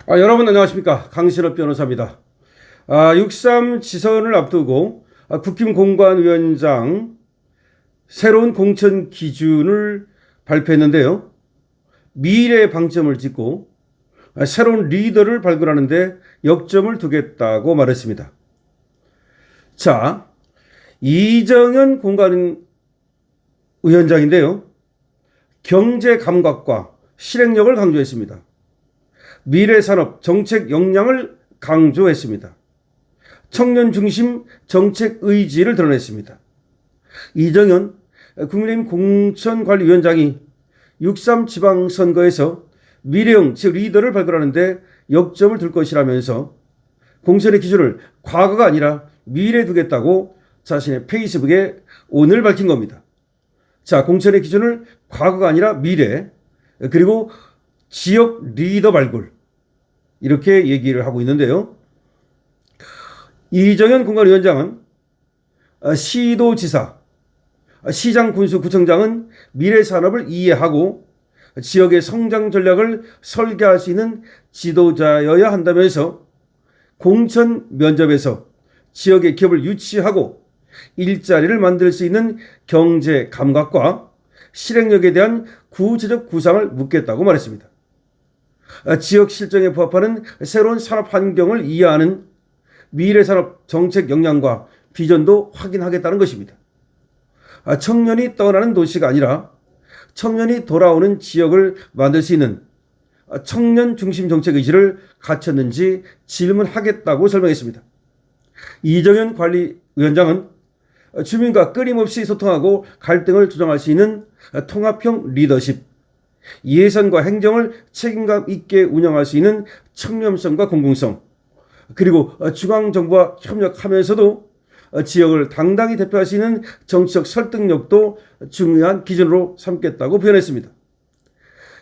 여러분 안녕하십니까. 강신업 변호사입니다. 6.3 지선을 앞두고 국힘공관위원장 새로운 공천 기준을 발표했는데요. 미래의 방점을 찍고 새로운 리더를 발굴하는 데 역점을 두겠다고 말했습니다. 자, 이정현 공관위원장인데요. 경제 감각과 실행력을 강조했습니다. 미래산업 정책 역량을 강조했습니다. 청년 중심 정책 의지를 드러냈습니다. 이정현 국민의힘 공천관리위원장이 6.3 지방선거에서 미래형 즉 리더를 발굴하는 데 역점을 둘 것이라면서 공천의 기준을 과거가 아니라 미래에 두겠다고 자신의 페이스북에 오늘 밝힌 겁니다. 자, 공천의 기준을 과거가 아니라 미래, 그리고 지역 리더 발굴, 이렇게 얘기를 하고 있는데요. 이정현 공관위원장은 시도지사, 시장 군수 구청장은 미래 산업을 이해하고 지역의 성장 전략을 설계할 수 있는 지도자여야 한다면서 공천 면접에서 지역의 기업을 유치하고 일자리를 만들 수 있는 경제 감각과 실행력에 대한 구체적 구상을 묻겠다고 말했습니다. 지역 실정에 부합하는 새로운 산업 환경을 이해하는 미래산업 정책 역량과 비전도 확인하겠다는 것입니다. 청년이 떠나는 도시가 아니라 청년이 돌아오는 지역을 만들 수 있는 청년 중심 정책 의지를 갖췄는지 질문하겠다고 설명했습니다. 이정현 관리위원장은 주민과 끊임없이 소통하고 갈등을 조정할 수 있는 통합형 리더십, 예산과 행정을 책임감 있게 운영할 수 있는 청렴성과 공공성, 그리고 중앙정부와 협력하면서도 지역을 당당히 대표할 수 있는 정치적 설득력도 중요한 기준으로 삼겠다고 표현했습니다.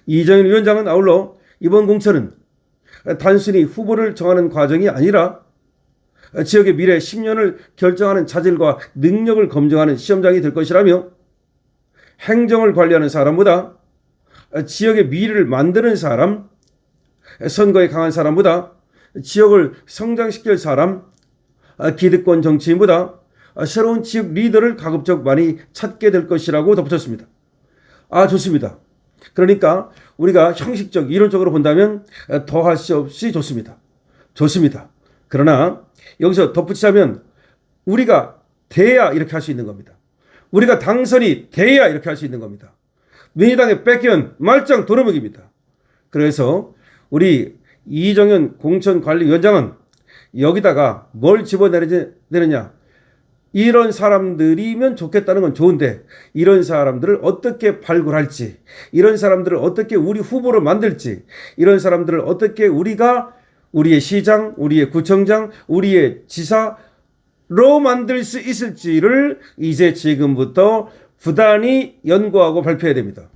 이정현 위원장은 아울러 이번 공천은 단순히 후보를 정하는 과정이 아니라 지역의 미래 10년을 결정하는 자질과 능력을 검증하는 시험장이 될 것이라며 행정을 관리하는 사람보다 지역의 미래를 만드는 사람, 선거에 강한 사람보다 지역을 성장시킬 사람, 기득권 정치인보다 새로운 지역 리더를 가급적 많이 찾게 될 것이라고 덧붙였습니다. 좋습니다. 그러니까 우리가 형식적, 이론적으로 본다면 더할 수 없이 좋습니다. 좋습니다. 그러나 여기서 덧붙이자면 우리가 돼야 이렇게 할 수 있는 겁니다. 우리가 당선이 돼야 이렇게 할 수 있는 겁니다. 민주당의 뺏기면 말짱 도루묵입니다. 그래서 우리 이정현 공천관리위원장은 여기다가 뭘 집어내느냐, 이런 사람들이면 좋겠다는 건 좋은데 이런 사람들을 어떻게 발굴할지, 이런 사람들을 어떻게 우리 후보로 만들지, 이런 사람들을 어떻게 우리가 우리의 시장, 우리의 구청장, 우리의 지사로 만들 수 있을지를 이제 지금부터 부단히 연구하고 발표해야 됩니다.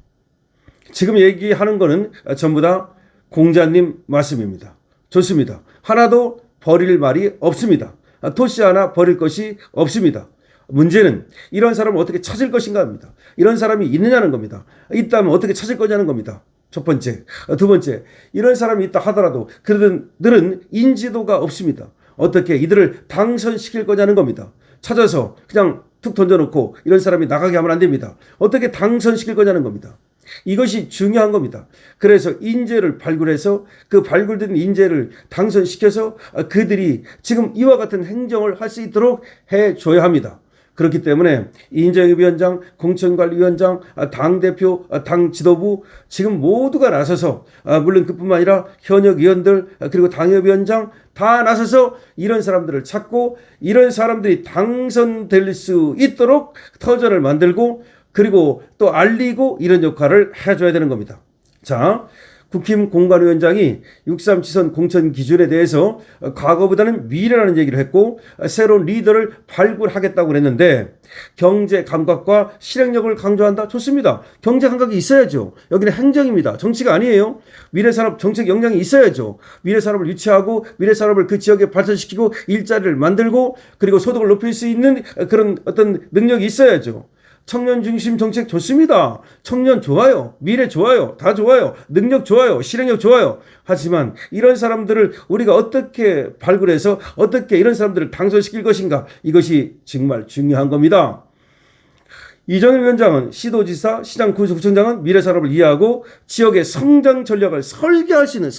지금 얘기하는 거는 전부 다 공자님 말씀입니다. 좋습니다. 하나도 버릴 말이 없습니다. 토시 하나 버릴 것이 없습니다. 문제는 이런 사람을 어떻게 찾을 것인가 합니다. 이런 사람이 있느냐는 겁니다. 있다면 어떻게 찾을 거냐는 겁니다. 첫 번째. 두 번째, 이런 사람이 있다 하더라도 그들은 인지도가 없습니다. 어떻게 이들을 당선시킬 거냐는 겁니다. 찾아서 그냥 툭 던져놓고 이런 사람이 나가게 하면 안 됩니다. 어떻게 당선시킬 거냐는 겁니다. 이것이 중요한 겁니다. 그래서 인재를 발굴해서 그 발굴된 인재를 당선시켜서 그들이 지금 이와 같은 행정을 할 수 있도록 해줘야 합니다. 그렇기 때문에 이정현 위원장, 공천관리위원장, 당대표, 당 지도부 지금 모두가 나서서, 물론 그뿐만 아니라 현역 의원들, 그리고 당협위원장 다 나서서 이런 사람들을 찾고 이런 사람들이 당선될 수 있도록 터전을 만들고 그리고 또 알리고 이런 역할을 해줘야 되는 겁니다. 자, 국힘 공관위원장이 6.3 지선 공천 기준에 대해서 과거보다는 미래라는 얘기를 했고 새로운 리더를 발굴하겠다고 그랬는데 경제 감각과 실행력을 강조한다? 좋습니다. 경제 감각이 있어야죠. 여기는 행정입니다. 정치가 아니에요. 미래산업 정책 역량이 있어야죠. 미래산업을 유치하고 미래산업을 그 지역에 발전시키고 일자리를 만들고 그리고 소득을 높일 수 있는 그런 어떤 능력이 있어야죠. 청년 중심 정책 좋습니다. 청년 좋아요. 미래 좋아요. 다 좋아요. 능력 좋아요. 실행력 좋아요. 하지만 이런 사람들을 우리가 어떻게 발굴해서 어떻게 이런 사람들을 당선시킬 것인가, 이것이 정말 중요한 겁니다. 이정현 위원장은 시도지사, 시장, 군수, 구청장은 미래 산업을 이해하고 지역의 성장 전략을 설계할 수 있는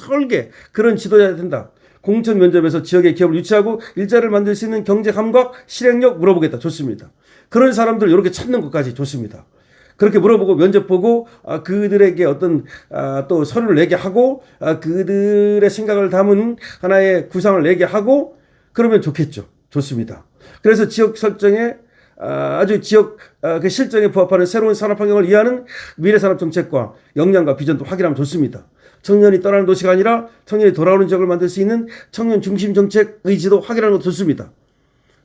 그런 지도자가 된다. 공천 면접에서 지역의 기업을 유치하고 일자리를 만들 수 있는 경제 감각, 실행력 물어보겠다. 좋습니다. 그런 사람들 이렇게 찾는 것까지 좋습니다. 그렇게 물어보고 면접 보고 그들에게 어떤 또 서류를 내게 하고 그들의 생각을 담은 하나의 구상을 내게 하고 그러면 좋겠죠. 좋습니다. 그래서 지역 설정에 아주 지역 그 실정에 부합하는 새로운 산업 환경을 이해하는 미래 산업 정책과 역량과 비전도 확인하면 좋습니다. 청년이 떠나는 도시가 아니라 청년이 돌아오는 지역을 만들 수 있는 청년 중심 정책 의지도 확인하는 것도 좋습니다.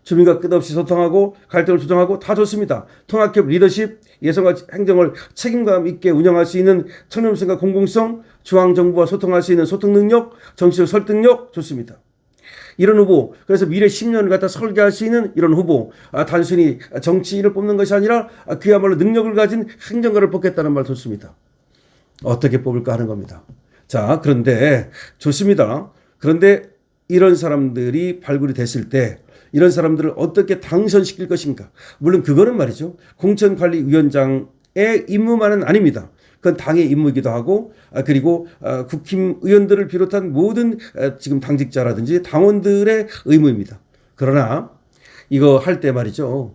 주민과 끝없이 소통하고 갈등을 조정하고 다 좋습니다. 통합기업 리더십, 예산과 행정을 책임감 있게 운영할 수 있는 청렴성과 공공성, 중앙정부와 소통할 수 있는 소통 능력, 정치적 설득력 좋습니다. 이런 후보, 그래서 미래 10년을 갖다 설계할 수 있는 이런 후보, 단순히 정치인을 뽑는 것이 아니라 그야말로 능력을 가진 행정가를 뽑겠다는 말 좋습니다. 어떻게 뽑을까 하는 겁니다. 자, 그런데 좋습니다. 그런데 이런 사람들이 발굴이 됐을 때 이런 사람들을 어떻게 당선시킬 것인가. 물론 그거는 말이죠. 공천관리위원장의 임무만은 아닙니다. 그건 당의 임무이기도 하고 그리고 국힘 의원들을 비롯한 모든 지금 당직자라든지 당원들의 의무입니다. 그러나 이거 할 때 말이죠.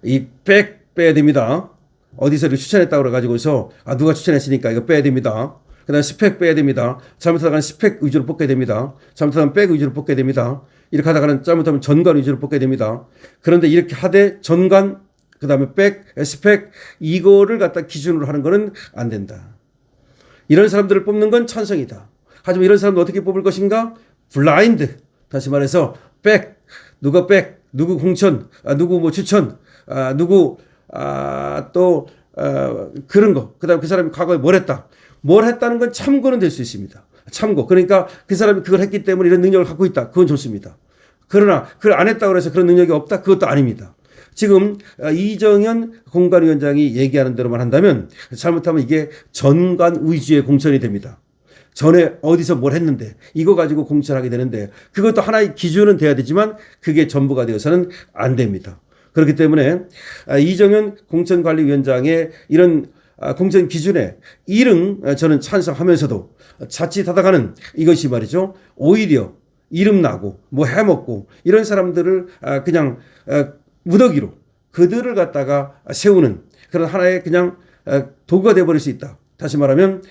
이 빼야 됩니다. 어디서 추천했다고 그래가지고서 누가 추천했으니까 이거 빼야 됩니다. 그 다음에 스펙 빼야 됩니다. 잘못하다가는 스펙 위주로 뽑게 됩니다. 잘못하면 백 위주로 뽑게 됩니다. 이렇게 하다가는 잘못하면 전관 위주로 뽑게 됩니다. 그런데 이렇게 하되 전관, 그 다음에 백, 스펙 이거를 갖다 기준으로 하는 거는 안 된다. 이런 사람들을 뽑는 건 찬성이다. 하지만 이런 사람들 어떻게 뽑을 것인가? 블라인드. 다시 말해서 누가 누구 공천, 누구 뭐 추천, 누구 또 그런 거. 그 다음에 그 사람이 과거에 뭘 했다는 건 참고는 될 수 있습니다. 참고. 그러니까 그 사람이 그걸 했기 때문에 이런 능력을 갖고 있다. 그건 좋습니다. 그러나 그걸 안 했다고 해서 그런 능력이 없다. 그것도 아닙니다. 지금 이정현 공관위원장이 얘기하는 대로만 한다면 잘못하면 이게 전관 위주의 공천이 됩니다. 전에 어디서 뭘 했는데 이거 가지고 공천하게 되는데 그것도 하나의 기준은 돼야 되지만 그게 전부가 되어서는 안 됩니다. 그렇기 때문에 이정현 공천관리위원장의 이런 공천 기준에 이름 저는 찬성하면서도 자칫하다가는 이것이 말이죠. 오히려 이름 나고 뭐 해먹고 이런 사람들을 그냥 무더기로 그들을 갖다가 세우는 그런 하나의 그냥 도구가 되어버릴 수 있다. 다시 말하면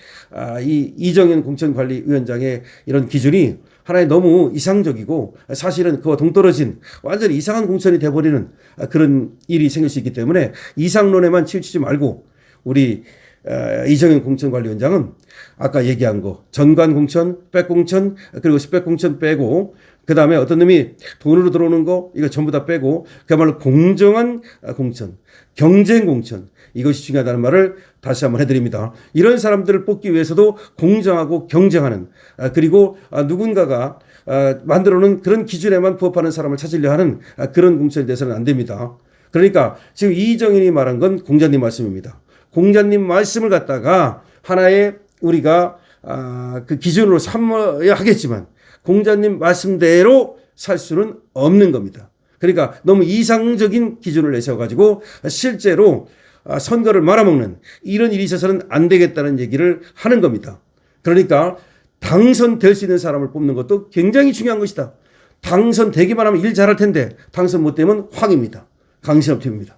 이 이정현 공천관리위원장의 이런 기준이 하나의 너무 이상적이고 사실은 그와 동떨어진 완전히 이상한 공천이 돼버리는 그런 일이 생길 수 있기 때문에 이상론에만 치우치지 말고 우리 이정현 공천관리위원장은 아까 얘기한 거 전관 공천, 백 공천 그리고 스펙 공천 빼고 그 다음에 어떤 놈이 돈으로 들어오는 거 이거 전부 다 빼고 그야말로 공정한 공천, 경쟁 공천 이것이 중요하다는 말을 다시 한번 해드립니다. 이런 사람들을 뽑기 위해서도 공정하고 경쟁하는 그리고 누군가가 만들어놓은 그런 기준에만 부합하는 사람을 찾으려 하는 그런 공천이 돼서는 안 됩니다. 그러니까 지금 이정현이 말한 건 공자님 말씀입니다. 공자님 말씀을 갖다가 하나의 우리가 그 기준으로 삼아야 하겠지만 공자님 말씀대로 살 수는 없는 겁니다. 그러니까 너무 이상적인 기준을 내세워가지고 실제로 선거를 말아먹는 이런 일이 있어서는 안 되겠다는 얘기를 하는 겁니다. 그러니까 당선될 수 있는 사람을 뽑는 것도 굉장히 중요한 것이다. 당선되기만 하면 일 잘할 텐데 당선 못 되면 황입니다. 강신업 팀입니다.